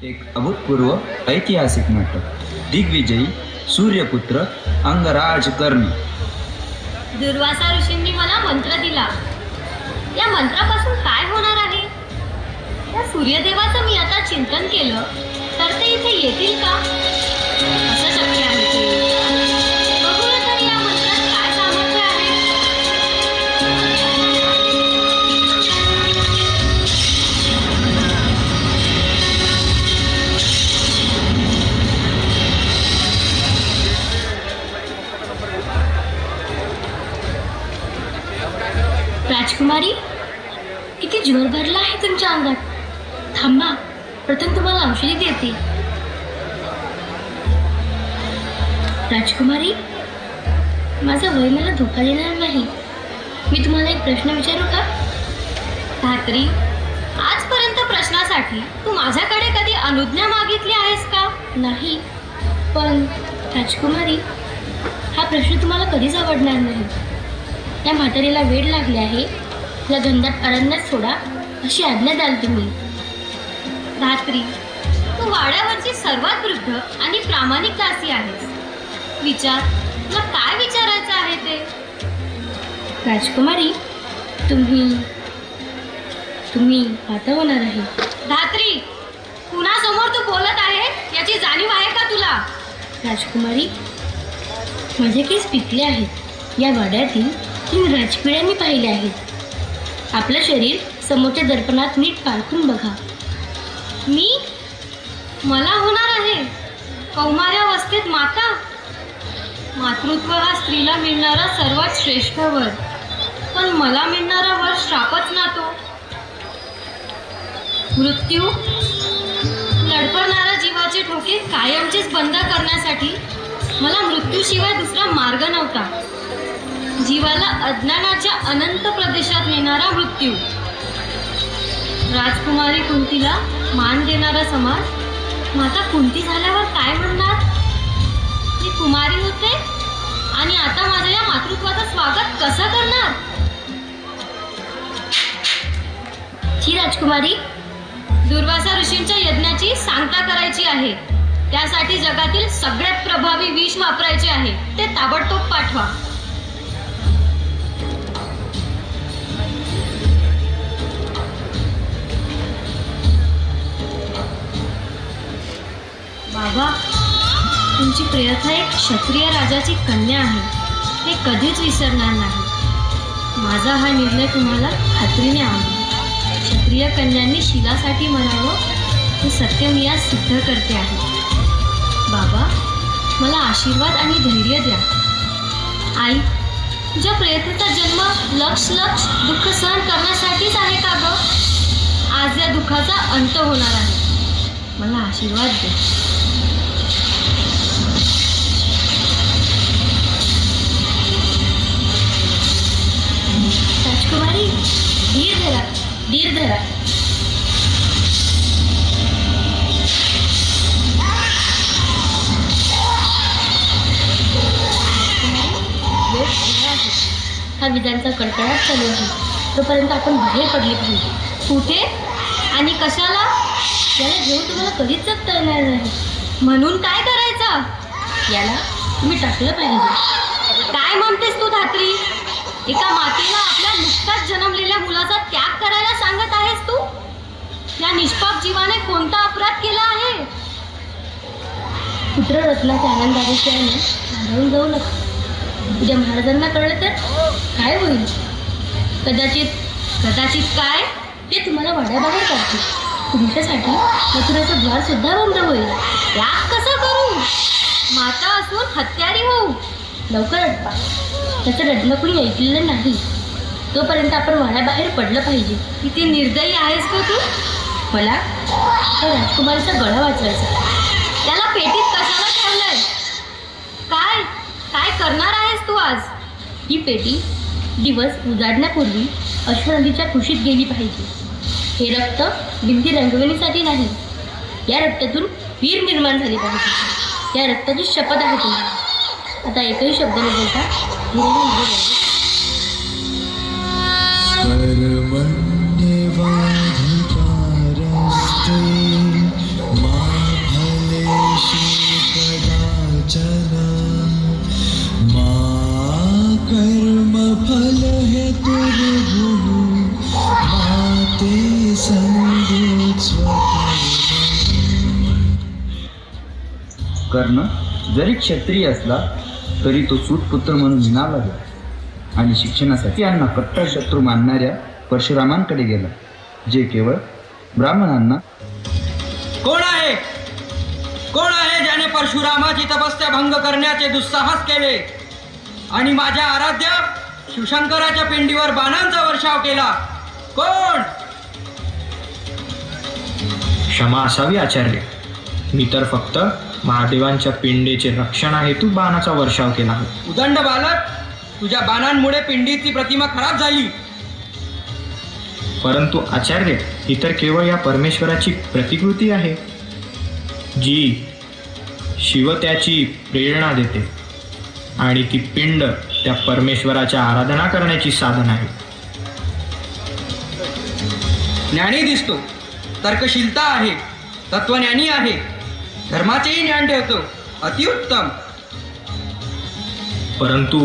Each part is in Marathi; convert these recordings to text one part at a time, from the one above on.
एक अभूतपूर्व ऐतिहासिक नाटक, दिग्विजयी सूर्यपुत्र अंगराज कर्णी. दुर्वासा ऋषींनी मला मंत्र दिला. या मंत्रापासून काय होणार आहे? त्या सूर्यदेवाचं मी आता चिंतन केलं तर ते इथे येतील का? असं शक्य आहे ते. बघूया तर या मंत्रात काय सामर्थ्य आहे. राजकुमारी, किती जोर भरला आहे तुमच्या अंगात. थांबा, प्रथम तुम्हाला औषधी देते. राजकुमारी, माझं वय मला धोका देणार नाही. मी तुम्हाला एक प्रश्न विचारू का? धात्री, आजपर्यंत प्रश्नासाठी तू माझ्याकडे कधी अनुज्ञा मागितली आहेस का? नाही. पण राजकुमारी, हा प्रश्न तुम्हाला कधीच आवडणार नाही. या म्हातारीला वेड लागले आहे, या गंधात अरण्यात सोडा अशी आज्ञा द्याल तुम्ही. धात्री, तू वाड्यावरची सर्वात वृद्ध आणि प्रामाणिक दासी आहेस. विचार, तुला काय विचारायचं आहे ते. राजकुमारी, तुम्ही आता होणार आहे. धात्री, कुणासमोर तू बोलत आहे याची जाणीव आहे का तुला? राजकुमारी, माझे केस पिकले आहेत. या वाड्यातील 3 राजपिढ्यांनी पाहिले आहेत. आपलं शरीर समोरच्या दर्पणात नीट पारखून बघा. मला होणार आहे कौमार्यावस्थेत माता. मातृत्व हा स्त्रीला मिळणारा सर्वात श्रेष्ठ वर, पण मला मिळणारा वर श्रापच ना तो. मृत्यू लडपणाऱ्या जीवाचे ठोके कायमचेच बंद करण्यासाठी मला मृत्यूशिवाय दुसरा मार्ग नव्हता. जीवाला अज्ञानाच्या अनंत प्रदेशात नेणारा मृत्यू. राजकुमारी कुंतीला मान देणारा समाज माता कुंती झाल्यावर काय म्हणणार? मी कुमारी होते आणि आता माझ्या या मातृत्वाचं स्वागत कसं करणार? ही राजकुमारी, दुर्वासा ऋषींच्या यज्ञाची सांगता करायची आहे. त्यासाठी जगातील सगळ्यात प्रभावी विष वापरायचे आहे. ते ताबडतोब पाठवा. बाबा, तुमची प्रियता एक क्षत्रिय राजाची कन्या आहे. हे कधीच विसरणार नाही. माझा हा निर्णय तुम्हाला खात्रीने आवडेल. क्षत्रिय कन्यांनी शिलासाठी म्हणावं हे सत्य मी आज सिद्ध करते आहे. बाबा, मला आशीर्वाद आणि धैर्य द्या. आई, तुझ्या प्रयत्नाचा जन्म लक्ष दुःख सहन करण्यासाठीच आहे का ग? आज या दुःखाचा अंत होणार आहे. मला आशीर्वाद दे. राजकुमारी, धीर धरा. हा विजांचा कडकडाट चालू आहे. तोपर्यंत आपण बाहेर पडले पाहिजे. कुठे आणि कशाला? याला घेऊन तुम्हाला कधीच जगता येणार नाही. म्हणून काय करायचं? याला तुम्ही टाकलं पाहिजे. काय म्हणतेस तू धात्री? एका मातेला आपल्या नुकताच जन्मलेल्या मुलाचा त्याग करायला सांगत आहेस तू? या निष्पाप जीवाने कोणता अपराध केला आहे? पुत्ररत्नाच्या आनंदाविषयाने भारावून जाऊ नका. उद्या महाराजांना कळलं तर काय होईल? कदाचित काय ते तुम्हाला वाड्याबाहेर काढतील. तुमच्यासाठी मथुराचं द्वार सुद्धा बंद होईल. त्याग कसं करू? माता असून हत्यारी होऊ? लवकर अटपा. त्याचं रडणं कुणी ऐकलेलं नाही. तोपर्यंत आपण वाड्याबाहेर पडलं पाहिजे. किती निर्दयी आहेस का तू? मला त्या राजकुमारीचा गळा वाचवायचा. त्याला पेटीत कशाला ठेवलंय? काय करणार आहेस तू आज? ही पेटी दिवस उजाडण्यापूर्वी अश्वनदीच्या कुशीत गेली पाहिजे. हे रक्त भिंती रंगवणीसाठी नाही. या रक्तातून वीर निर्माण झाले पाहिजे. या रक्ताची शपथ आहे तुम्हाला. आता एकही शब्द न बोलता धीरे कर्ण जरी क्षत्रिय असला तरी तो सूतपुत्र म्हणून विनावला गेला आणि शिक्षणासाठी यांना कट्टर शत्रू मानणाऱ्या परशुरामांकडे गेला, जे केवळ ब्राह्मणांना कोण आहे ज्याने परशुरामाची तपस्या भंग करण्याचे दुस्साहस केले आणि माझ्या आराध्य शिवशंकराच्या पिंडीवर बाणांचा वर्षाव केला? कोण? क्षमा असावी आचार्य, मी तर फक्त महादेवांच्या पिंडीचे रक्षणाहेतू बाणाचा वर्षाव केला होता. उदंड बालक, तुझ्या बाणांमुळे पिंडीची प्रतिमा खराब झाली. परंतु आचार्य, ही तर केवळ या परमेश्वराची प्रतिकृती आहे, जी शिव त्याची प्रेरणा देते आणि ती पिंड त्या परमेश्वराच्या आराधना करण्याची साधन आहे. ज्ञानी दिसतो, तर्कशीलता आहे, तत्वज्ञानी आहे, धर्माचेही ज्ञान ठेवतो, अतिउत्तम. परंतु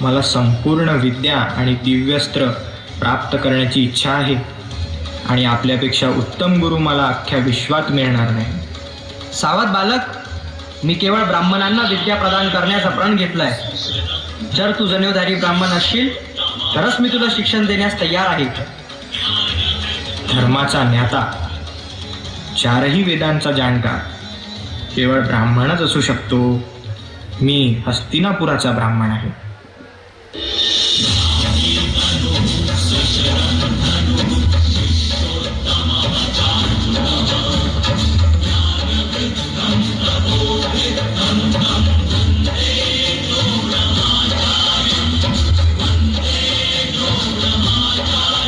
मला संपूर्ण विद्या आणि दिव्यस्त्र प्राप्त करण्याची इच्छा आहे आणि आपल्यापेक्षा उत्तम गुरु मला अख्ख्या विश्वात मिळणार नाही. सावध बालक, मी केवळ ब्राह्मणांना विद्या प्रदान करण्याचा प्रण घेतलाय. जर तू जनेवधारी ब्राह्मण असशील तरच मी तुला शिक्षण देण्यास तयार आहे. धर्माचा ज्ञाता, चारही वेदांचा जाणकार केवळ ब्राह्मणच असू शकतो. मी हस्तिनापुराचा ब्राह्मण आहे.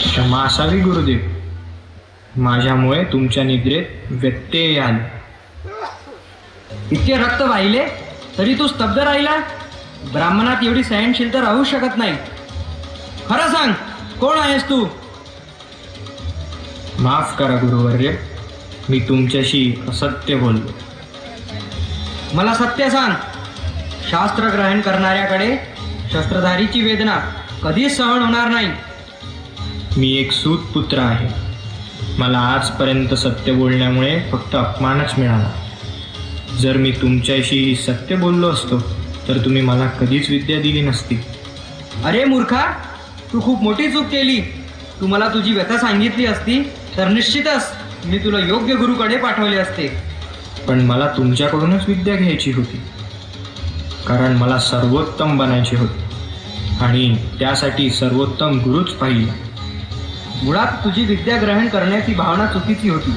क्षमा असावी गुरुदेव, माझ्यामुळे तुमच्या निद्रेत व्यत्यय आले. इतके रक्त वाहिले तरी तू स्तब्ध राहिला? ब्राह्मणात एवढी सहनशीलता राहू शकत नाही. खरं सांग, कोण आहेस तू? माफ करा गुरुवर्य, मी तुमच्याशी असत्य बोललो. मला सत्य सांग. शास्त्र ग्रहण करणाऱ्याकडे शस्त्रधारीची वेदना कधीच सहन होणार नाही. मी एक सूतपुत्र आहे. मला आजपर्यंत सत्य बोलण्यामुळे फक्त अपमानच मिळाला. जर मी तुमच्याशी सत्य बोललो असतो तर तुम्ही मला कधीच विद्या दिली नसती. अरे मूर्खा, तू खूप मोठी चूक केली. तू मला तुझी व्यथा सांगितली असती तर निश्चितच मी तुला योग्य गुरुकडे पाठवले असते. पण मला तुमच्याकडूनच विद्या घ्यायची होती, कारण मला सर्वोत्तम बनायचे होते आणि त्यासाठी सर्वोत्तम गुरुच पाहिजे. मुळात तुझी विद्या ग्रहण करण्याची भावना चुकीची होती.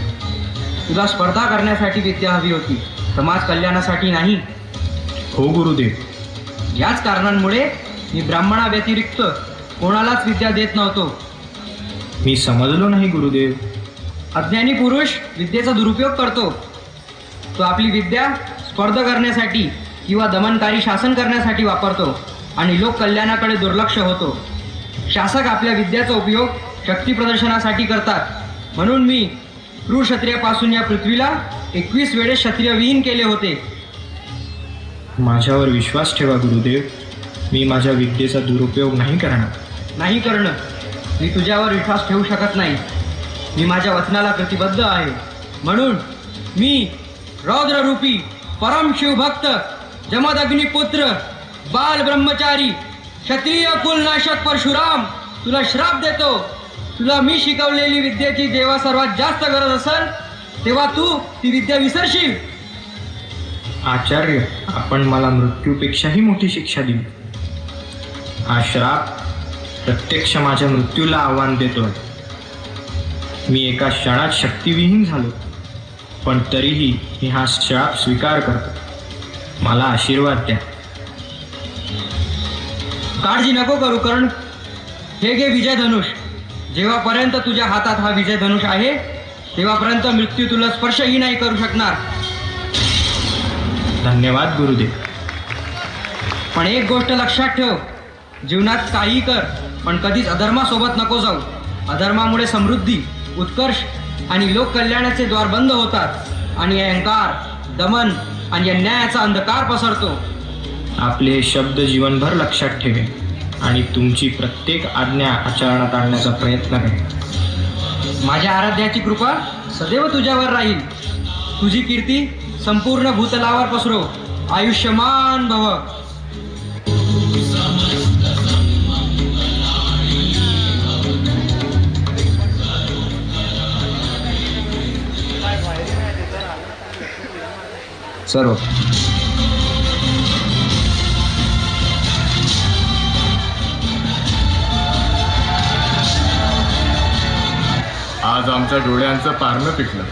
तुला स्पर्धा करण्यासाठी विद्या हवी होती, समाज कल्याणासाठी नाही. हो गुरुदेव. याच कारणांमुळे मी ब्राह्मणाव्यतिरिक्त कोणालाच विद्या देत नव्हतो. मी समजलो नाही गुरुदेव. अज्ञानी पुरुष विद्येचा दुरुपयोग करतो. तो आपली विद्या स्पर्धा करण्यासाठी किंवा दमनकारी शासन करण्यासाठी वापरतो आणि लोक कल्याणाकडे दुर्लक्ष होतो. शासक आपल्या विद्याचा उपयोग शक्ती प्रदर्शनासाठी करतात. म्हणून मी क्रूर क्षत्रियापासून या पृथ्वीला 21 वेळेस क्षत्रियविहीन केले होते. माझ्यावर विश्वास ठेवा गुरुदेव, मी माझ्या विद्येचा दुरुपयोग नाही करणार. नाही करणं, मी तुझ्यावर विश्वास ठेवू शकत नाही. मी माझ्या वचनाला प्रतिबद्ध आहे. म्हणून मी रौद्ररूपी परम शिवभक्त जमदग्निपुत्र बाल ब्रह्मचारी क्षत्रिय कुलनाशक परशुराम तुला श्राप देतो. तुला मी शिकवलेली विद्येची जेव्हा सर्वात जास्त गरज असेल तेव्हा तू ती विद्या विसरशील. आचार्य, आपण मला मृत्यूपेक्षाही मोठी शिक्षा दिली. हा श्राप प्रत्यक्ष माझ्या मृत्यूला आव्हान देतोय. मी एका क्षणात शक्तिविहीन झालो, पण तरीही मी हा श्राप स्वीकार करतो. मला आशीर्वाद द्या. काळजी नको करू कर्ण. हे घे विजयधनुष. जेव्हापर्यंत तुझ्या हातात हा विजयधनुष आहे तेव्हापर्यंत मृत्यू तुला स्पर्शही नाही करू शकणार. धन्यवाद गुरुदेव. पण एक गोष्ट लक्षात ठेव, जीवनात काही कर पण कधीच अधर्मासोबत नको जाऊ. अधर्मामुळे समृद्धी, उत्कर्ष आणि लोककल्याणाचे द्वार बंद होतात आणि अहंकार, दमन आणि अन्यायाचा अंधकार पसरतो. आपले हे शब्द जीवनभर लक्षात ठेवेन आणि तुमची प्रत्येक आज्ञा आचरणात आणण्याचा प्रयत्न करेन. माझ्या आराध्याची कृपा सदैव तुझ्यावर राहील. तुझी कीर्ती संपूर्ण भूतलावर पसरो. आयुष्यमान भव. सर्व आज आमच्या डोळ्यांचं पारणं पिटलं.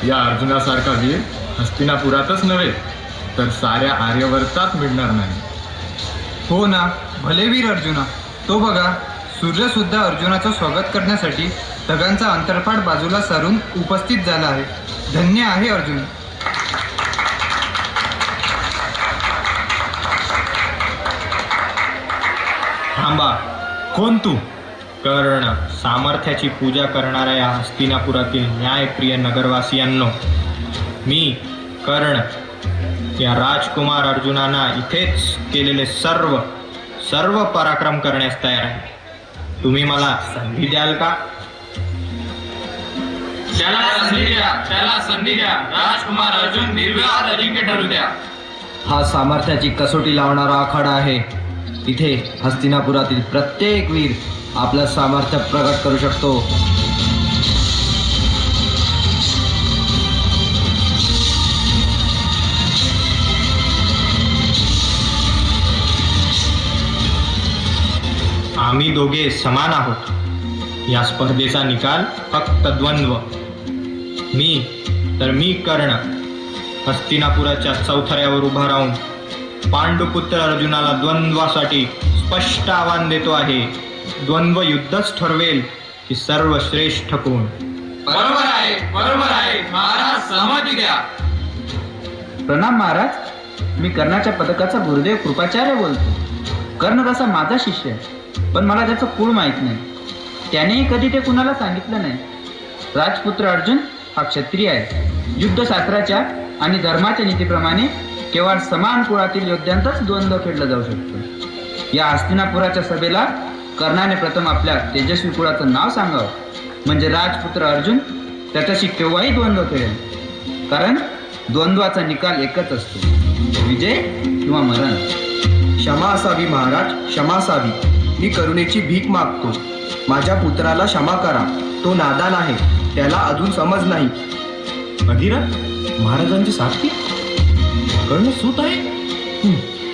या अर्जुनासारखा वीर हस्तिनापुरातच नव्हे तर साऱ्या आर्यवर्तात मिळणार नाही. हो ना, भले वीर अर्जुना. तो बघा, सूर्य सुद्धा अर्जुनाचं स्वागत करण्यासाठी ढगांचा अंतरपाठ बाजूला सारून उपस्थित झाला आहे. धन्य आहे अर्जुन. थांबा, कोण तू? कर्ण, सामर्थ्याची पूजा करणाऱ्या या हस्तिनापुरातील न्यायप्रिय नगरवासियांनो, मी कर्ण या राजकुमार अर्जुनांना इथेच केलेले सर्व पराक्रम करण्यास तयार आहे. तुम्ही मला संधी द्याल का? त्याला संधी द्या. राजकुमार अर्जुन निर्विवाद अजिंक्य ठरू द्या. हा सामर्थ्याची कसोटी लावणारा आखाडा आहे. इथे हस्तिनापुरातील प्रत्येक वीर आपलं सामर्थ्य प्रकट करू शकतो. आम्ही दोघे समान आहोत. या स्पर्धेचा निकाल फक्त द्वंद्व. मी कर्ण हस्तिनापुराच्या चौथऱ्यावर उभा राहून पांडुपुत्र अर्जुनाला द्वंद्वासाठी स्पष्ट आव्हान देतो आहे. द्वंद्व युद्धच ठरवेल की सर्वश्रेष्ठ कोण. बरोबर आहे महाराज, सहमती द्या. प्रणाम महाराज. मी कर्णाच्या पदकाचा गुरुदेव कृपाचार्य बोलतो. कर्ण तसा माझा शिष्य आहे, पण मला त्याचं कुळ माहीत नाही. त्यानेही कधी ते कुणाला सांगितलं नाही. राजपुत्र अर्जुन हा क्षत्रिय आहे. युद्धशास्त्राच्या आणि धर्माच्या नीतीप्रमाणे केवळ समान कुळातील योद्ध्यांचाच द्वंद्व खेळला जाऊ शकतो. या हस्तिनापुराच्या सभेला कर्णाने प्रथम आपल्या तेजस्वी कुळाचं नाव सांगावं, म्हणजे राजपुत्र अर्जुन त्याच्याशी केव्हाही द्वंद्व खेळेल. कारण द्वंद्वाचा निकाल एकच असतो, विजय किंवा मरण. क्षमा असावी महाराज, क्षमा असावी. मी करुणेची भीक मागतो. माझ्या पुत्राला क्षमा करा. तो नादान आहे, त्याला अजून समज नाही. अधिरथ, महाराजांची साथी कर्ण सूत आहे.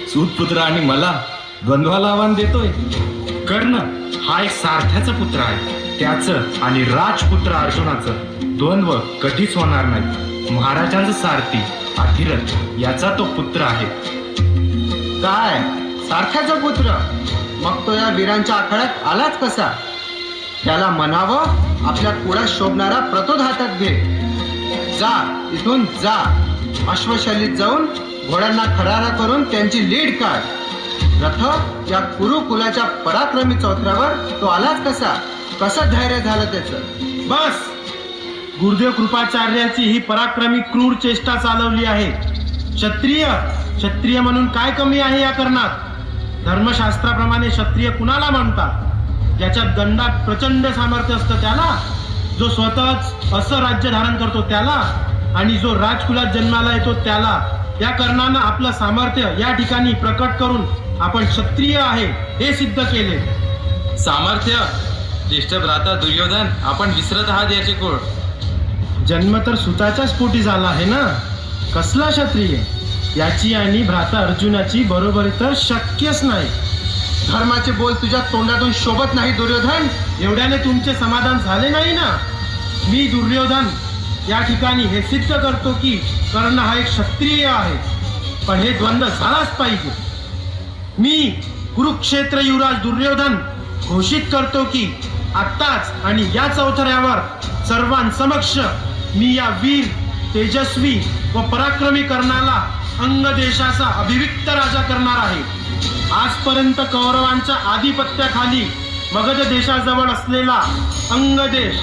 सूत पुत्र आणि मला द्वंद्वाला आव्हान देतोय. कर्ण हा एक सारथ्याचा पुत्र आहे. त्याचं आणि राजपुत्र अर्जुनाचं द्वंद्व कधीच होणार नाही. महाराजांचा सारथी अधिरथ याचा तो पुत्र आहे. काय सारख्याचा पुत्र? मग तो या वीरांच्या आखाड्यात आलाच कसा? त्याला म्हणावं, आपल्या कुळात शोभणारा प्रतोद हातात घे. जा, इथून जा. अश्वशैलीत जाऊन घोड्यांना खरारा करून त्यांची लीड काढ. रथ या कुरुकुलाच्या पराक्रमी चौथऱ्यावर तो आलाच कसा? कसं धैर्य झालं त्याचं? बस, गुरुदेव कृपाचार्याची ही पराक्रमी क्रूर चेष्टा चालवली आहे. क्षत्रिय म्हणून काय कमी आहे या कर्णात? धर्मशास्त्राप्रमाणे क्षत्रिय कुणाला म्हणतात? ज्याच्या दंडात प्रचंड सामर्थ्य असतं त्याला? जो स्वतःच असं राज्य धारण करतो त्याला? आणि जो राजकुलात जन्माला येतो त्याला? या कर्णानं आपलं सामर्थ्य या ठिकाणी प्रकट करून आपण क्षत्रिय आहे हे सिद्ध केले. सामर्थ्य? ज्येष्ठ भ्राता दुर्योधन, आपण विसरत आहात याचे कोण. जन्म तर सुताच्याच पोटी झाला आहे ना. कसला क्षत्रिय? याची आणि भ्राता अर्जुनाची बरोबरी तर शक्यच नाही. धर्माचे बोल तुझ्या तोंडातून शोभत नाही दुर्योधन. एवढ्याने तुमचे समाधान झाले नाही ना. मी दुर्योधन या ठिकाणी हे सिद्ध करतो की कर्ण हा एक क्षत्रिय आहे. पण हे द्वंद्व झालाच पाहिजे. मी कुरुक्षेत्र युवराज दुर्योधन घोषित करतो की आत्ताच आणि या चौथऱ्यावर सर्वांसमक्ष मी या वीर, तेजस्वी व पराक्रमी कर्णाला अंग देशाचा अभिविक्त राजा करणार आहे. आजपर्यंत कौरवांच्या आधिपत्याखाली मगध देशाजवळ असलेला अंग देश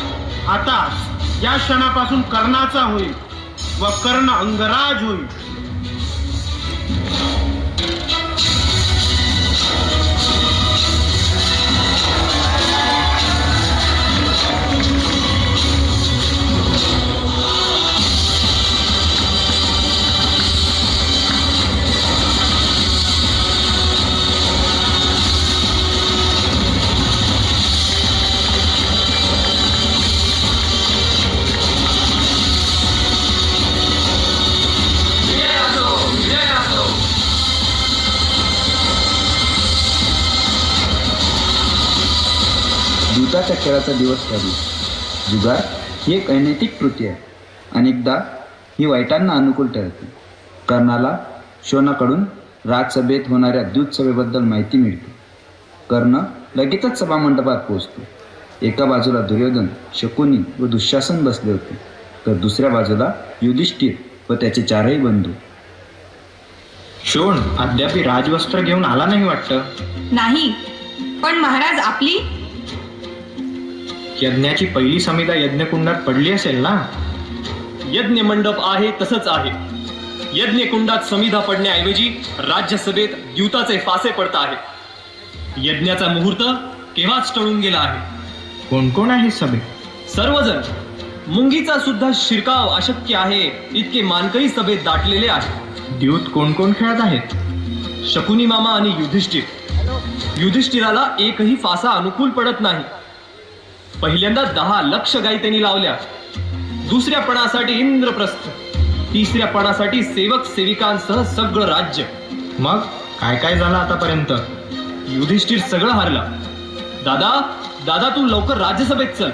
आता या क्षणापासून कर्णाचा होईल व कर्ण अंगराज होईल. दूताच्या खेळाचा दिवस ठरला. जुगार ही एक अनैतिक कृती आहे. अनेकदा ही वाईटांना अनुकूल ठरते. कर्णाला शोनाकडून राजसभेत होणाऱ्या दूतसभेबद्दल माहिती मिळते. कर्ण लगेचच सभामंडपात पोहोचतो. एका बाजूला दुर्योधन, शकुनी व दुःशासन बसले होते, तर दुसऱ्या बाजूला युधिष्ठिर व त्याचे चारही बंधू. शोण अद्याप राजवस्त्र घेऊन आला नाही वाटतं. नाही, पण महाराज आपली यज्ञाची पहिली समिधा यज्ञकुंडात पडली असेल ना? यज्ञ मंडप आहे तसंच आहे. यज्ञ कुंडात समिधा पडण्याऐवजी राज्यसभेत द्यूताचे फासे पडत आहेत. यज्ञाचा मुहूर्त केव्हाच टळून गेला आहे. कोण कोण आहे सभेत? सर्वजण. मुंगीचा सुद्धा शिरकाव अशक्य आहे इतके मानकरी सभेत दाटलेले आहे. द्यूत कोण कोण खेळत आहेत? शकुनी मामा आणि युधिष्ठिर. युधिष्ठिराला एकही फासा अनुकूल पडत नाही. पहिल्यांदा 10 लक्ष गायी त्यांनी लावल्या. दुसऱ्या पणासाठी इंद्रप्रस्थ, तिसऱ्या पणासाठी सेवक सेविकांसह सगळं राज्य. मग काय काय झालं आतापर्यंत? युधिष्ठिर सगळं हारला. दादा दादा तू लवकर राज्यसभेत चल.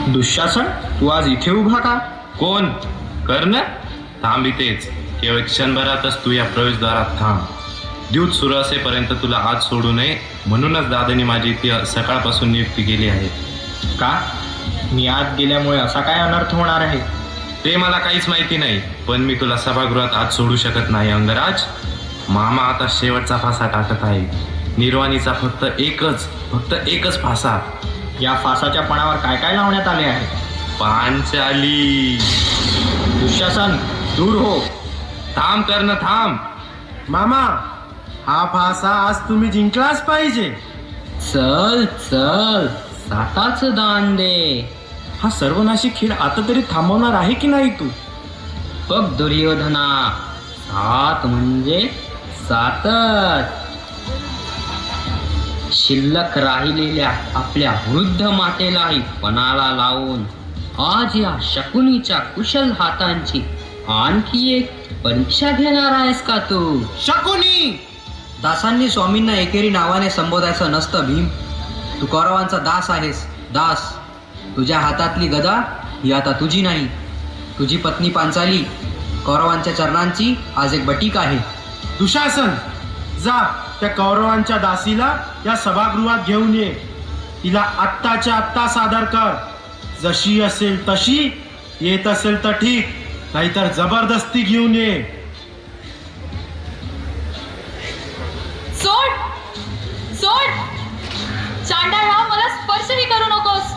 दुःशासन, तू आज इथे उभा का? कोण? कर्ण? थांब इथेच. केवळ क्षणभरातच तू या प्रवेशद्वारात थांब. द्यूत सुरू असेपर्यंत तुला आज सोडू नये म्हणूनच दादानी माझी इथे सकाळपासून नियुक्ती केली आहे. का? मी आत गेल्यामुळे असा काय अनर्थ होणार आहे? ते मला काहीच माहिती नाही, पण मी तुला सभागृहात आज सोडू शकत नाही अंगराज. मामा आता शेवटचा फासा टाकत आहे. निर्वाणीचा फक्त एकच फासा. या फासाच्या पणावर काय काय लावण्यात आले आहे? पांचाली. दुःशासन, दूर हो. थांब कर्ण, थांब. मामा, हा फासा आज तुम्ही जिंकलाच पाहिजे. चल चल, साताच दान दे. हा सर्वनाशी खेळ आता तरी थांबवणार आहे की नाही तू? बघ दुर्योधना, 7 म्हणजे 7च. शिल्लक राहिलेल्या आपल्या वृद्ध मातेलाही पणाला लावून आज या शकुनीच्या कुशल हातांची आणखी एक परीक्षा घेणार आहेस का तू? शकुनी! दासांनी स्वामींना एकेरी नावाने संबोधायचं नसतं भीम. तू कौरवांचा दास आहेस, दास. तुझ्या हातातली गदा ही आता तुझी नाही. तुझी पत्नी पांचाली कौरवांच्या चरणांची आज एक बटीक आहे. दुशासन, जा त्या कौरवांच्या दासीला या सभागृहात घेऊन ये. तिला आत्ताच्या आत्ता सादर कर. जशी असेल तशी, येत असेल तर ठीक, नाहीतर जबरदस्ती घेऊन ये. सोड सोड, चांडाळा, मला स्पर्शही करू नकोस.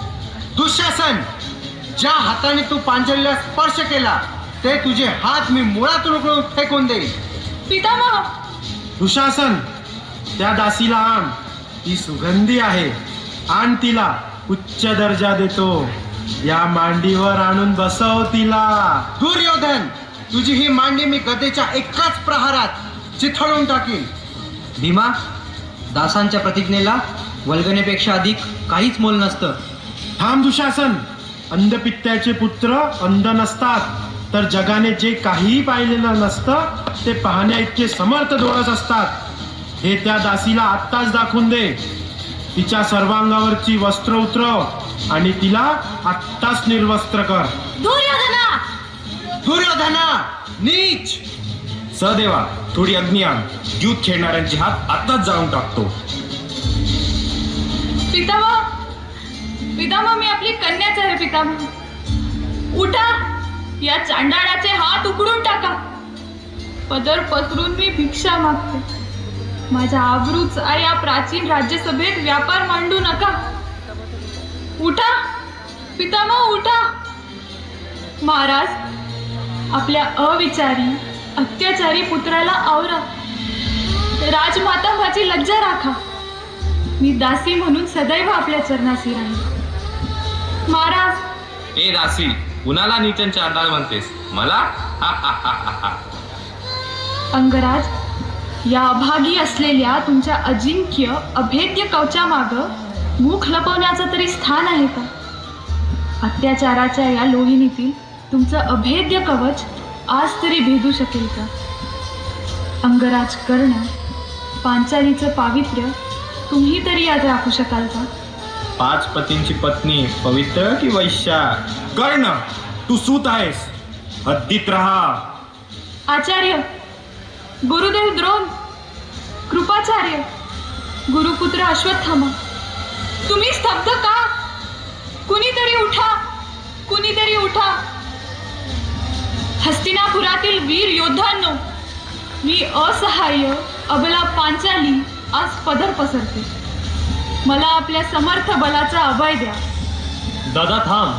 दुःशासन, ज्या हाताने तू पांचालीला स्पर्श केला ते तुझे हात मी मुळातून उकळून फेकून देईल. पितामह, दुशासन, त्या दासीला आण. ती सुगंधी आहे. आण तिला. उच्च दर्जा देतो. या मांडीवर आणून बसव तिला. दुर्योधन, तुझी ही मांडी मी गदेच्या एकाच प्रहारात चिथळून टाकीन. भीमा, दासांच्या प्रतिज्ञेला वल्गनेपेक्षा अधिक काहीच मोल नसतं. थांब दुशासन. अंधपित्याचे पुत्र अंध नसतात, तर जगाने जे काहीही पाहिलेलं नसतं ते पाहण्या इतके समर्थ डोळस असतात. हे त्या दासीला आत्ताच दाखवून दे. तिच्या सर्वांगावरची वस्त्र उतरव आणि तिला आत्ताच निर्वस्त्र कर. दुर्योधना! दुर्योधना, नीच! सदेवा, थोडी अग्नी आण. द्यूत खेळणाऱ्यांचे हात आताच जाळून टाकतो. पितामह, पितामह, मी आपली कन्याच आहे. पितामह, उठा. या चांडाळाचे हात उकडून टाका. पदर पसरून मी भिक्षा मागते. माझ्या आबरूचा या प्राचीन राज्यसभेत व्यापार मांडू नका. उठा पितामह, उठा. महाराज, आपल्या अविचारी अत्याचारी पुत्राला आवरा. राजमाता माझी लज्जा राखा. मी दासी म्हणून सदैव आपल्या चरणाशी राहील. महाराज. ए दासी, कुणाला नीचन चांडाळ म्हणतेस? मला? अंगराज, या अभागी असलेल्या तुमच्या अजिंक्य अभेद्य कवचामागं मुख लपवण्याचं तरी स्थान आहे का? अत्याचाराच्या या लोहिनीतील तुमचं अभेद्य कवच आज तरी भेदू शकेल का? अंगराज कर्ण, पांचालीचं पावित्र्य तुम्ही तरी आज राखू शकाल का? 5 पतींची पत्नी पवित्र की वैश्या? कर्ण, तू सूत आहेस, हद्दीत राहा. आचार्य, गुरुदेव द्रोण, कृपाचार्य, गुरुपुत्र अश्वत्थामा, तुम्ही स्तब्ध का? कुणीतरी उठा, कुणीतरी उठा. हस्तिनापुरातील वीर योद्धांनो, मी असहाय्य अबला पांचाली आज पदर पसरते. मला आपल्या समर्थ बलाचा अभय द्या. दादा थांब.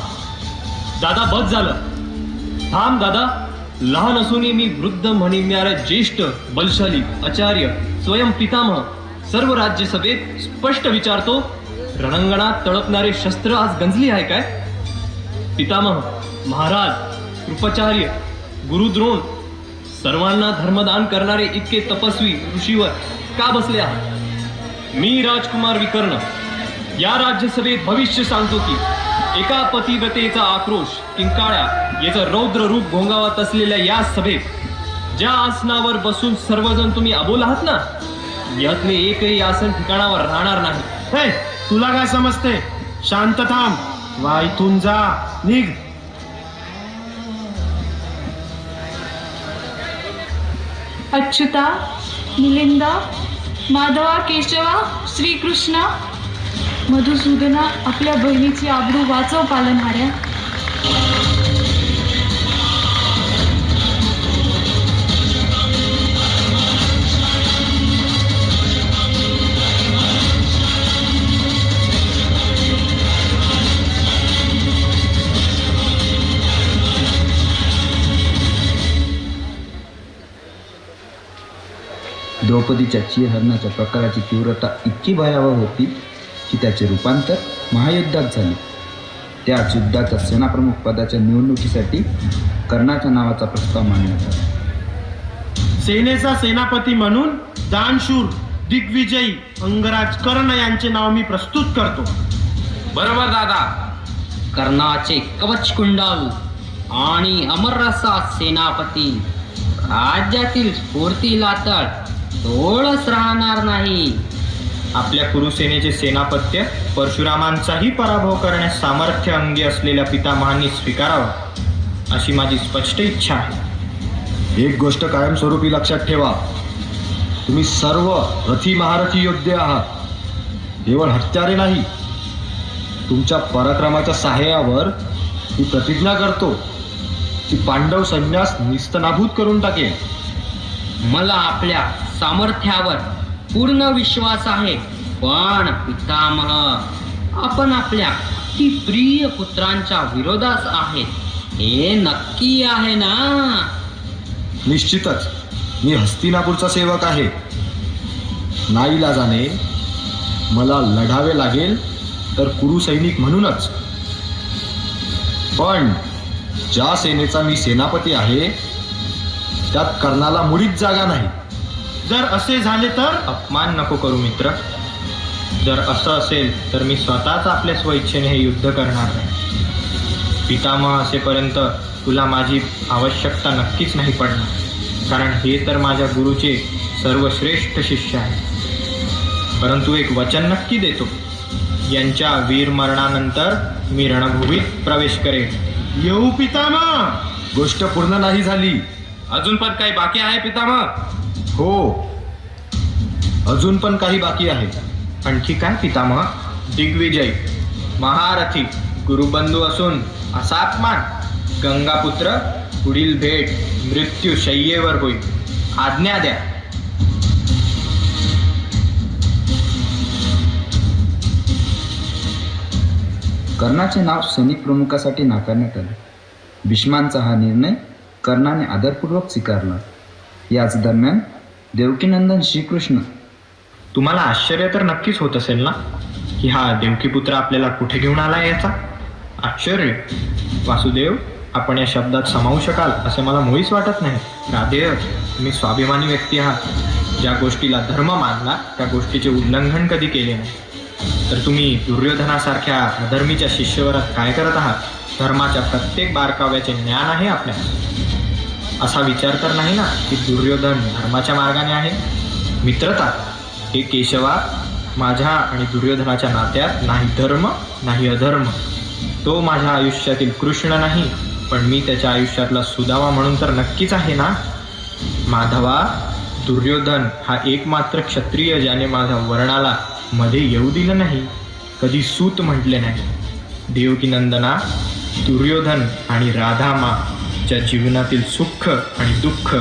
दादा बस झालं. थांब दादा. लहान असूनही मी वृद्ध म्हणणाऱ्या ज्येष्ठ बलशाली आचार्य स्वयं पितामह सर्व राज्यसभेत स्पष्ट विचारतो, रणांगणात तळपणारे शस्त्र आज गंजली आहे काय? पितामह, महाराज, कृपाचार्य, गुरुद्रोण, सर्वांना धर्मदान करणारे इतके तपस्वी ऋषीवर का बसले आहात? मी राजकुमार विकर्ण या राज्यसभेत भविष्य सांगतो की एका पतिव्रतेचा आक्रोश किंकाळ्या याचं रौद्र रूप घोंगावत असलेल्या या सभेत ज्या आसनावर बसून सर्वजण तुम्ही अबोल आहात ना, यातले एकही आसन ठिकाणावर राहणार नाही. हे, तुला काय समजते? शांत थांब. वा इथून जा, निघ. अच्युता, मिलिंदा, माधवा, केशवा, श्रीकृष्णा, मधुसूदना, आपल्या बहिणीची आबरू वाचव पालनहाऱ्या. द्रौपदीच्या चीरहरणाच्या प्रकाराची तीव्रता इतकी भयावह होती की त्याचे रूपांतर महायुद्धात झाले. त्याच युद्धाच्या सेनाप्रमुख पदाच्या निवडणुकीसाठी कर्णाच्या नावाचा प्रस्ताव मांडण्यात आला. सेनेचा सेनापती म्हणून दानशूर, दिग्विजयी अंगराज कर्ण यांचे नाव मी प्रस्तुत करतो. बरोबर दादा. कर्णाचे कवच कुंडल आणि अमररसा सेनापती राज्यातील स्फूर्तीला तर तोडच राहणार नाही. आपल्या कुरुसेनेचे सेनापत्य परशुरामांचाही पराभव करण्यास सामर्थ्य अंगी असलेल्या पितामहांनी स्वीकारावं अशी माझी स्पष्ट इच्छा आहे. एक गोष्ट कायमस्वरूपी लक्षात ठेवा, तुम्ही सर्व रथी महारथी योद्धे आहात, केवळ हत्यारे नाही. तुमच्या पराक्रमाच्या सहाय्यावर मी प्रतिज्ञा करतो की पांडव सैन्यास निस्तनाभूत करून टाकेल. मला आपल्या सामर्थ्यावर पूर्ण विश्वास आहे, पण पितामह, आपण आपल्या ती प्रिय पुत्रांच्या विरोधात आहेत हे नक्की आहे ना? निश्चितच. मी हस्तिनापूरचा सेवक आहे. नाईलाजाने मला लढावे लागेल तर कुरु सैनिक म्हणूनच. पण ज्या सेनेचा मी सेनापती आहे त्यात कर्णाला मुळीच जागा नाही. जर असे झाले तर अपमान नको करू मित्र. जर असं असेल तर मी स्वतःच आपल्या स्वइच्छेने हे युद्ध करणार नाही. पितामह असेपर्यंत तुला माझी आवश्यकता नक्कीच नाही पडणार, कारण हे तर माझ्या गुरुचे सर्वश्रेष्ठ शिष्य आहे. परंतु एक वचन नक्की देतो, यांच्या वीर मरणानंतर मी रणभूमीत प्रवेश करेन. येऊ पितामह. गोष्ट पूर्ण नाही झाली. अजून पण काही बाकी आहे पितामह? हो, अजून पण काही बाकी आहे. आणखी काय पितामह? दिग्विजय, महारथी, गुरुबंधू असून असा अपमान? गंगापुत्र, पुढील भेट मृत्यू शय्येवर होईल. आज्ञा द्या. कर्णाचे नाव सैनिक प्रमुखासाठी नाकारण्यात आले. भीष्मांचा हा निर्णय कर्णाने आदरपूर्वक स्वीकारला. याच दरम्यान देवकीनंदन श्रीकृष्ण. तुम्हाला आश्चर्य तर नक्कीच होत असेल ना की हा देवकीपुत्र आपल्याला कुठे घेऊन आला याचा? आश्चर्य? वासुदेव, आपण या शब्दात सामावू शकाल असे मला मुळीच वाटत नाही. राधेय, तुम्ही स्वाभिमानी व्यक्ती आहात. ज्या गोष्टीला धर्म मानला त्या गोष्टीचे उल्लंघन कधी केले नाही. तर तुम्ही दुर्योधनासारख्या अधर्मीच्या शिष्यवरात काय करत आहात? धर्माच्या प्रत्येक बारकाव्याचे ज्ञान आहे आपल्याला. असा विचार तर नाही ना की दुर्योधन धर्माच्या मार्गाने आहे? मित्रता, हे केशवा, माझ्या आणि दुर्योधनाच्या नात्यात नाही धर्म नाही अधर्म. तो माझ्या आयुष्यातील कृष्ण नाही, पण मी त्याच्या आयुष्यातला सुदामा म्हणून तर नक्कीच आहे ना. माधवा, दुर्योधन हा एकमात्र क्षत्रिय ज्याने माझ्या वर्णाला मध्ये येऊ दिलं नाही, कधी सूत म्हटले नाही. देवकीनंदना, दुर्योधन आणि राधामाच्या जीवनातील सुख आणि दुःख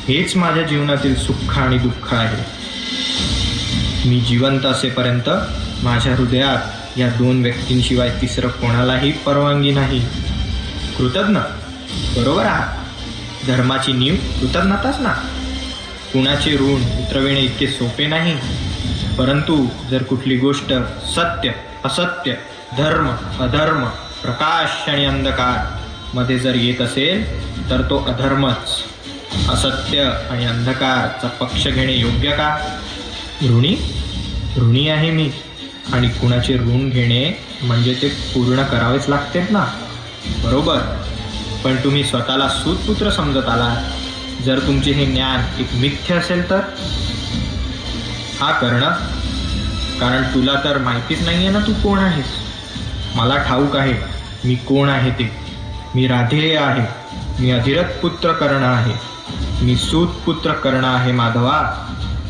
हेच माझ्या जीवनातील सुख आणि दुःख आहे. मी जिवंत असेपर्यंत माझ्या हृदयात या दोन व्यक्तींशिवाय तिसरं कोणालाही परवानगी नाही. कृतज्ञ, बरोबर आहात. धर्माची नीव कृतज्ञताच ना. कुणाचे ऋण उतरविणे इतके सोपे नाही, परंतु जर कुठली गोष्ट सत्य असत्य, धर्म अधर्म, प्रकाश आणि अंधकार मध्ये जर येत असेल तर तो अधर्मच. असत्य आणि अंधकारचा पक्ष घेणे योग्य का? ऋणी आहे मी, आणि कुणाचे ऋण घेणे म्हणजे ते पूर्ण करावेच लागतेत ना, बरोबर. पण तुम्ही स्वतःला सूतपुत्र समजत आलात. जर तुमचे हे ज्ञान एक मिथ्य असेल तर? हा कर्ण, कारण तुला तर माहितीच नाही आहे ना तू कोण आहेस. मला ठाऊक आहे मी कोण आहे ते. मी राधेय आहे. मी अधिरथ पुत्र कर्ण आहे. मी सूतपुत्र कर्ण आहे. माधवा,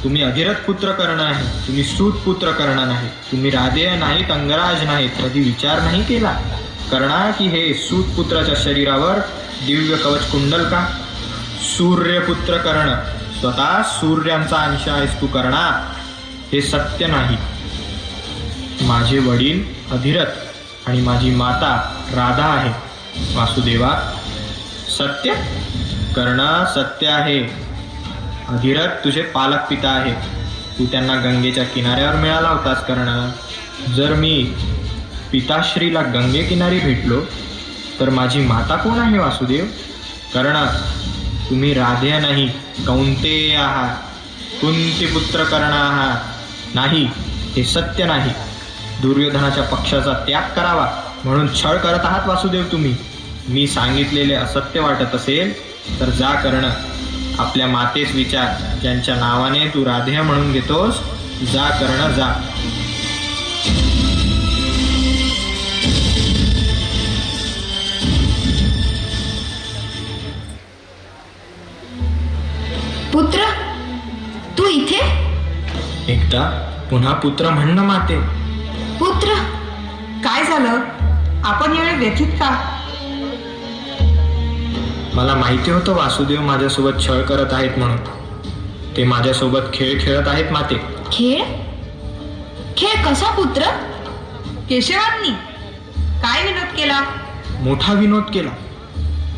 तुम्ही अधिरथ पुत्र कर्ण आहे. तुम्ही सूतपुत्र कर्ण नाही. तुम्ही राधेय नाहीत, अंगराज नाहीत. कधी विचार नाही केला कर्णा की हे सूतपुत्राच्या शरीरावर दिव्य कवच कुंडल का? सूर्यपुत्र कर्ण, स्वतः सूर्यांचा अंश आहेस तू कर्णा. हे सत्य नाही. माझे वडील अधिरथ आणि माझी माता राधा आहे. वासुदेवा, सत्य? कर्ण, सत्य आहे. अधिरथ तुझे पालक पिता आहे. तू त्यांना गंगेच्या किनाऱ्यावर मिळाला होतास कर्ण. जर मी पिताश्रीला गंगे किनारी भेटलो तर माझी माता कोण आहे वासुदेव? कर्ण, तुम्ही राधेय नाही, कौंतेय आहात. कुंतीपुत्र कर्ण आहात. नाही, हे सत्य नाही. दुर्योधनाच्या पक्षाचा त्याग करावा म्हणून छळ करत आहात वासुदेव तुम्ही. मी सांगितलेले असत्य वाटत असेल तर जा कर्ण. आपल्या मातेस विचार, ज्यांच्या नावाने तू राधेय म्हणून घेतोस. जा कर्ण, जा. पुत्र, तू इथे? एकदा पुन्हा पुत्र म्हणणं माते. पुत्र, काय झालं? आपण यावेळी व्यथित का? मला माहिती होतं वासुदेव माझ्यासोबत छळ करत आहेत म्हणून. ते माझ्यासोबत खेळ खेळत आहेत माते. खेळ? खेळ कसा पुत्र? केशवांनी काय विनोद केला? मोठा विनोद केला.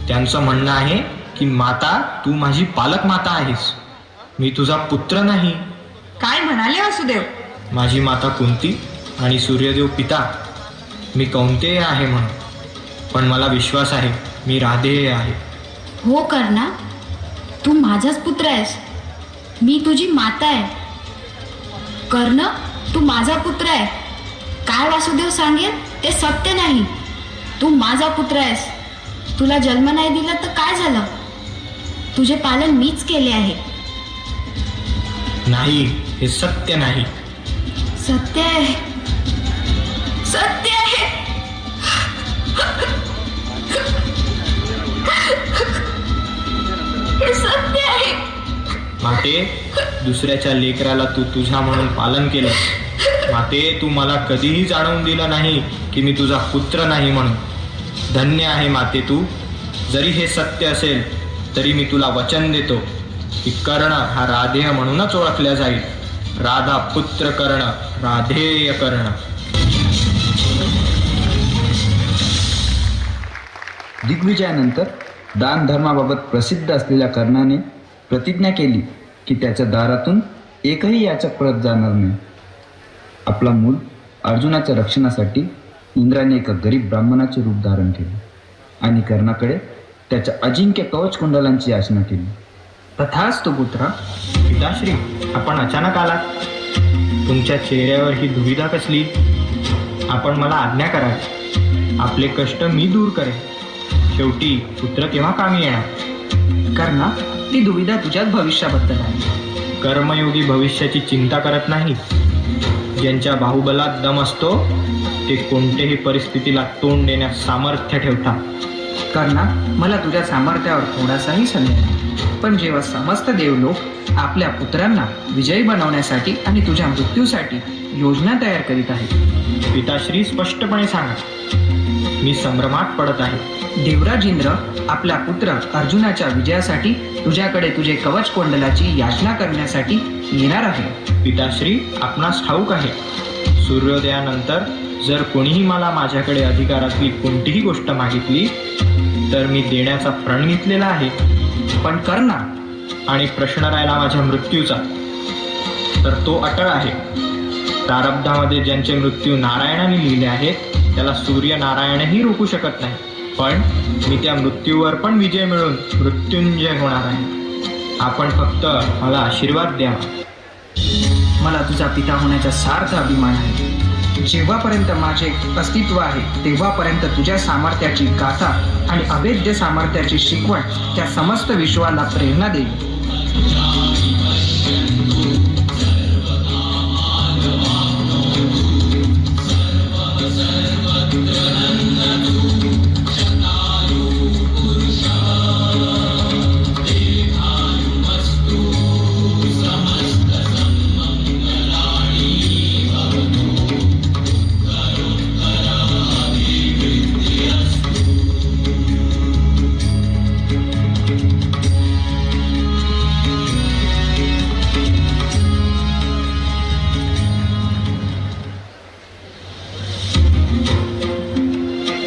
त्यांचं म्हणणं आहे की माता, तू माझी पालक माता आहेस. मी तुझा पुत्र नाही. काय म्हणाले वासुदेव? माझी माता कुंती आणि सूर्यदेव पिता. मी कौंतेय आहे म्हणून. पण मला विश्वास आहे मी राधेय आहे. हो कर्णा, तू माझाच पुत्र आहेस. मी तुझी माता आहे. कर्ण, तू माझा पुत्र आहे. काय वासुदेव सांगेल ते सत्य नाही. तू माझा पुत्र आहेस. तुला जन्म नाही दिला तर काय झालं? तुझे पालन मीच केले आहे. नाही, हे सत्य नाही. सत्य आहे, सत्य आहे. हे सत्य आहे. माते, दुसऱ्याच्या लेकराला तू तुझ्या म्हणून पालन केलं. माते, तू मला कधीही जाणवून दिलं नाही की मी तुझा पुत्र नाही म्हणून. धन्य आहे माते तू. जरी हे सत्य असेल तरी मी तुला वचन देतो की कर्ण हा राधेय म्हणूनच ओळखल्या जाईल. राधा पुत्र कर्ण, राधेय कर्ण. दिग्विजयानंतर दानधर्माबाबत प्रसिद्ध असलेल्या कर्णाने प्रतिज्ञा केली की त्याच्या दारातून एकही याचक परत जाणार नाही. आपला मूल अर्जुनाच्या रक्षणासाठी इंद्राने एका गरीब ब्राह्मणाचे रूप धारण केले आणि कर्णाकडे त्याच्या अजिंक्य कवच कुंडलांची याचना केली. तथाच तो पुत्र. पिताश्री, आपण अचानक आलात. तुमच्या चेहऱ्यावर ही दुविधा कसली? आपण मला आज्ञा करा. आपले कष्ट मी दूर करेन. शेवटी पुत्र केव्हा कामी येणार? कर्णा, ती दुविधा तुझ्याच भविष्याबद्दल आहे. कर्मयोगी भविष्याची चिंता करत नाही. ज्यांच्या बाहुबलात दम असतो ते कोणत्याही परिस्थितीला तोंड देण्यास सामर्थ्य ठेवतात. कर्णा, मला तुझ्या सामर्थ्यावर थोडासाही संदेह नाही. पण जेव्हा समस्त देवलोक आपल्या पुत्रांना विजयी बनवण्यासाठी आणि तुझ्या मृत्यूसाठी योजना तयार करीत आहेत, पिताश्री स्पष्टपणे सांगा, मी संभ्रमात पडत आहे. देवराज इंद्र आपला पुत्र अर्जुनाच्या विजयासाठी तुझ्याकडे तुझे कवच कुंडलाची याचना करण्यासाठी येणार आहे. पिताश्री, आपणास ठाऊक आहे, सूर्योदयानंतर जर कोणीही मला माझ्याकडे अधिकारातली कोणतीही गोष्ट मागितली तर मी देण्याचा प्रण घेतलेला आहे. पण कर्णा, आणि प्रश्न राहिला माझ्या मृत्यूचा, तर तो अटळ आहे. प्रारब्धामध्ये ज्यांचे मृत्यू नारायणाने लिहिले आहेत त्याला सूर्यनारायणही रोखू शकत नाही. पण मी त्या मृत्यूवर पण विजय मिळून मृत्युंजय होणार आहे. आपण फक्त मला आशीर्वाद द्यावा. मला तुझा पिता होण्याचा सार्थ अभिमान आहे. जेव्हापर्यंत माझे अस्तित्व आहे तेव्हापर्यंत तुझ्या सामर्थ्याची गाथा आणि अभेद्य सामर्थ्याची शिकवण त्या समस्त विश्वाला प्रेरणा देईल.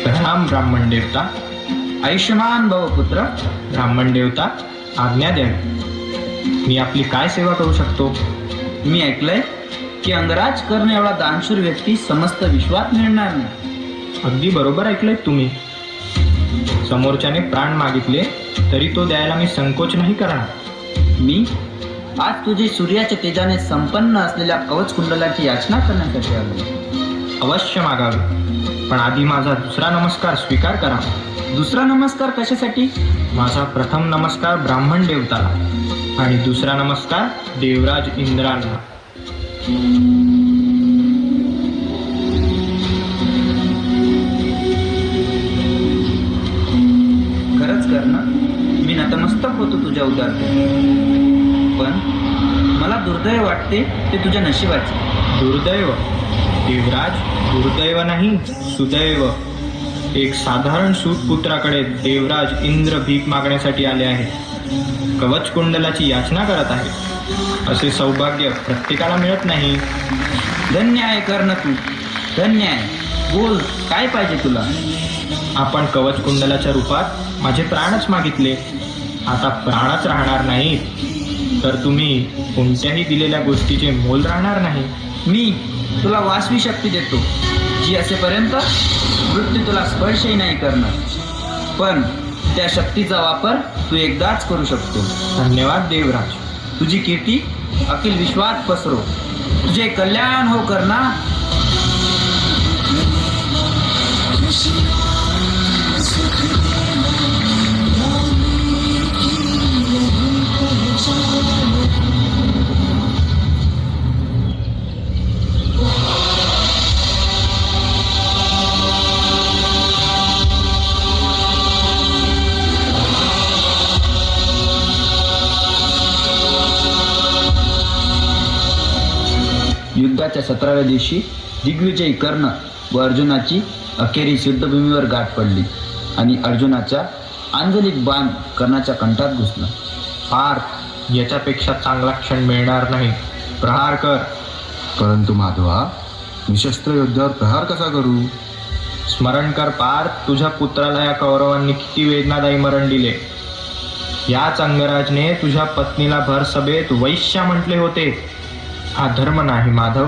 प्रणाम ब्राह्मण देवता. आयुष्यमान भव पुत्र. ब्राह्मण देवता, आज्ञा द्यावी. मी आपली काय सेवा करू शकतो? मी ऐकलंय की अंगराज कर्ण एवढा दानशूर व्यक्ती समस्त विश्वात मिळणार नाही. अगदी बरोबर ऐकलंय तुम्ही. समोरच्याने प्राण मागितले तरी तो द्यायला मी संकोच नाही करणार. मी आज तुझी सूर्याच्या तेजाने संपन्न असलेल्या कवच कुंडलाची याचना करण्यासाठी आलो. अवश्य मागावे, पण आधी माझा दुसरा नमस्कार स्वीकार करा. दुसरा नमस्कार कशासाठी? माझा प्रथम नमस्कार ब्राह्मण देवताला आणि दुसरा नमस्कार देवराज इंद्रांना. खरंच कर्ण, मी नतमस्तक होतो तुझ्या उदारतेने. पण मला दुर्दैव वाटते ते तुझ्या नशिबाचे. दुर्दैव? देवराज, दुर्दैव नाही, सुदैव. एक साधारण सूतपुत्राकडे देवराज इंद्र भीक मागण्यासाठी आले आहेत. कवच कुंडलाची याचना करत आहेत. असे सौभाग्य प्रत्येकाला मिळत नाही. धन्य आहे कर्ण तू, धन्य आहे. बोल, काय पाहिजे तुला? आपण कवच कुंडलाच्या रूपात माझे प्राणच मागितले. आता प्राणच राहणार नाहीत तर तुम्ही कोणत्याही दिलेल्या गोष्टीचे मोल राहणार नाही. मी तुला वासवी शक्ती देतो जी असेपर्यंत मृत्यू तुला स्पर्शही नाही करणार. पण त्या शक्तीचा वापर तू एकदाच करू शकतो. धन्यवाद देवराज. तुझी कीर्ती अखिल विश्वात पसरो. तुझे कल्याण हो कर्णा. युद्धाच्या 17व्या दिवशी दिग्विजयी कर्ण व अर्जुनाची अखेरीस युद्धभूमीवर गाठ पडली आणि अर्जुनाचा आंजलिक बाण कर्णाच्या कंठात घुसला. पार्थ, याच्यापेक्षा चांगला क्षण मिळणार नाही. प्रहार कर. परंतु माधवा, निशस्त्र योद्ध्यावर प्रहार कसा करू? स्मरण कर पार्थ, तुझ्या पुत्राला या कौरवांनी किती वेदनादायी मरण दिले. याच अंगराजने तुझ्या पत्नीला भर सभेत वैश्या म्हटले होते. हा धर्म नाही माधव.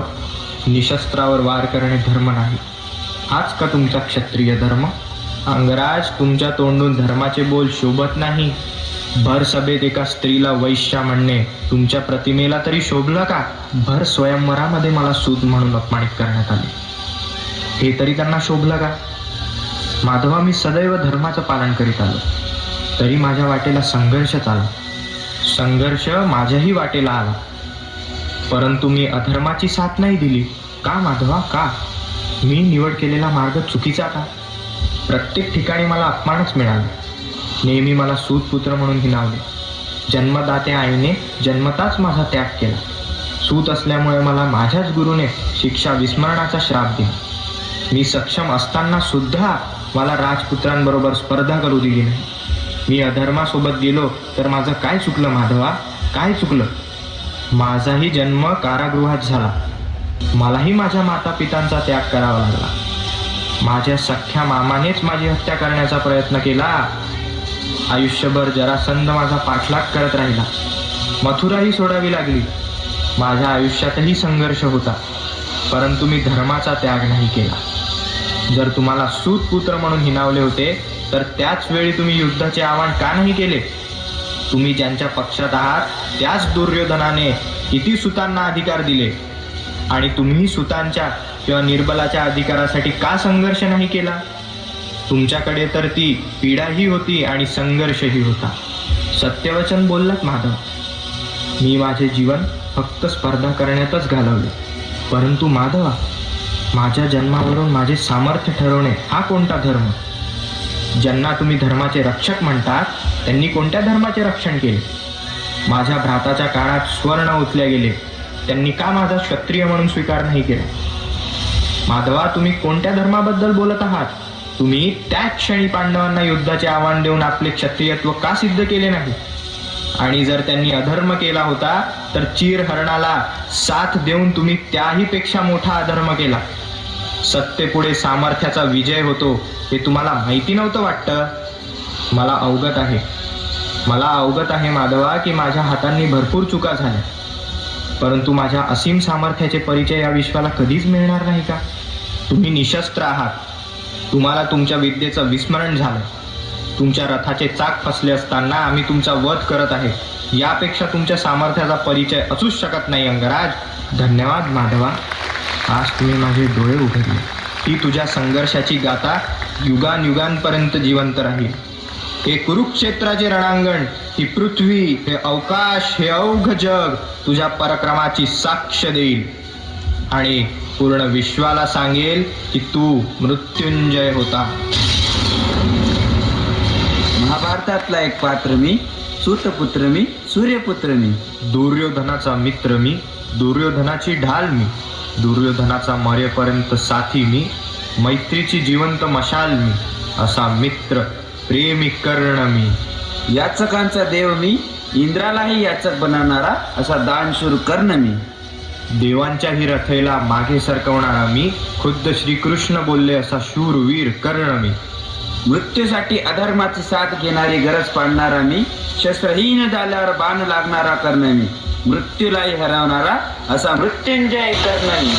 निशस्त्रावर वार करणे धर्म नाही. हाच का तुमचा क्षत्रिय धर्म? अंगराज, तुमच्या तोंडून धर्माचे बोल शोभत नाही. भर सभेत एका स्त्रीला वैश्या म्हणणे तुमच्या प्रतिमेला तरी शोभलं का? भर स्वयंवरामध्ये मला सूत म्हणून अपमानित करण्यात आले, हे तरी त्यांना शोभलं का? माधवा, मी सदैव धर्माचं पालन करीत आलो, तरी माझ्या वाटेला संघर्षच आला. संघर्ष माझ्याही वाटेला आला, परंतु मी अधर्माची साथ नाही दिली. का माधवा, का? मी निवड केलेला मार्ग चुकीचा का? प्रत्येक ठिकाणी मला अपमानच मिळाला. नेहमी मला सूतपुत्र म्हणून हिणावले. जन्मदाते आईने जन्मताच माझा त्याग केला. सूत असल्यामुळे मला माझ्याच गुरुने शिक्षा विस्मरणाचा श्राप दिला. मी सक्षम असताना सुद्धा मला राजपुत्रांबरोबर स्पर्धा करू दिली नाही. मी अधर्मासोबत गेलो तर माझं काय चुकलं माधवा, काय चुकलं? माझाही जन्म कारागृहात झाला. मलाही माझ्या माता पितांचा त्याग करावा लागला. माझ्या सख्ख्या मामानेच माझी हत्या करण्याचा प्रयत्न केला. आयुष्यभर जरासंध माझा पाठलाग करत राहिला. मथुराही सोडावी लागली. माझ्या आयुष्यातही संघर्ष होता, परंतु मी धर्माचा त्याग नाही केला. जर तुम्हाला सूतपुत्र म्हणून हिणावले होते तर त्याच वेळी तुम्ही युद्धाचे आवाहन का नाही केले? तुम्ही ज्यांच्या पक्षात आहात त्याच दुर्योधनाने किती सुतांना अधिकार दिले, आणि तुम्ही सुतांच्या किंवा निर्बलाच्या अधिकारासाठी का संघर्ष नाही केला? तुमच्याकडे तर ती पीडाही होती आणि संघर्षही होता. सत्यवचन बोललात माधव. मी माझे जीवन फक्त स्पर्धा करण्यातच घालवले. परंतु माधवा, माझ्या जन्मावरून माझे सामर्थ्य ठरवणे हा कोणता धर्म? ज्यांना तुम्ही धर्माचे रक्षक म्हणतात त्यांनी कोणत्या धर्माचे रक्षण केले? माझ्या भ्राताच्या काळात स्वर्ण ओतल्या गेले, त्यांनी का माझा क्षत्रिय म्हणून स्वीकार नाही केला? माधवा, तुम्ही कोणत्या धर्माबद्दल बोलत आहात? तुम्ही त्याच क्षणी पांडवांना युद्धाचे आव्हान देऊन आपले क्षत्रियत्व का सिद्ध केले नाही? आणि जर त्यांनी अधर्म केला होता तर चीरहरणाला साथ देऊन तुम्ही त्याही पेक्षा मोठा अधर्म केला. सत्तेपुढे सामर्थ्याचा विजय होतो हे तुम्हाला माहिती नव्हतं वाटतं? मला अवगत आहे माधवा की माझ्या हातांनी भरपूर चुका झाल्या, परंतु माझ्या असीम सामर्थ्याचे परिचय या विश्वाला कधीच मिळणार नाही का? तुम्ही निशस्त्र आहात. तुम्हाला तुमच्या विद्येचं विस्मरण झालं. तुमच्या रथाचे चाक फसले असताना आम्ही तुमचा वध करत आहे. यापेक्षा तुमच्या सामर्थ्याचा परिचय असूच शकत नाही अंगराज. धन्यवाद माधवा, आज तुम्ही माझे डोळे उघडले. ही तुझ्या संघर्षाची गाथा युगानयुगांपर्यंत जिवंत राहील. हे कुरुक्षेत्राचे रणांगण, ही पृथ्वी, हे अवकाश, हे अवघ जग तुझ्या पराक्रमाची साक्ष देईल आणि पूर्ण विश्वाला सांगेल की तू मृत्युंजय होता. महाभारतातला एक पात्र मी, सूतपुत्र मी, सूर्यपुत्र मी. दुर्योधनाचा मित्र मी, दुर्योधनाची ढाल मी, दुर्योधनाचा मरेपर्यंत साथी मी, मैत्रीची जिवंत मशाल मी, असा मित्र प्रेमी कर्ण मी. याचकांचा देव मी, इंद्रालाही याचक बनवणारा असा दानशूर कर्ण मी. देवांच्याही रथेला मागे सरकवणारा मी, खुद्द श्रीकृष्ण बोलले असा शूरवीर कर्ण मी. मृत्यूसाठी अधर्माची साथ घेणारी गरज पाडणारा मी, शस्त्रहीन झाल्यावर बाण लागणारा कर्ण मी, मृत्यूलाही हरवणारा असा मृत्युंजय कर्ण मी.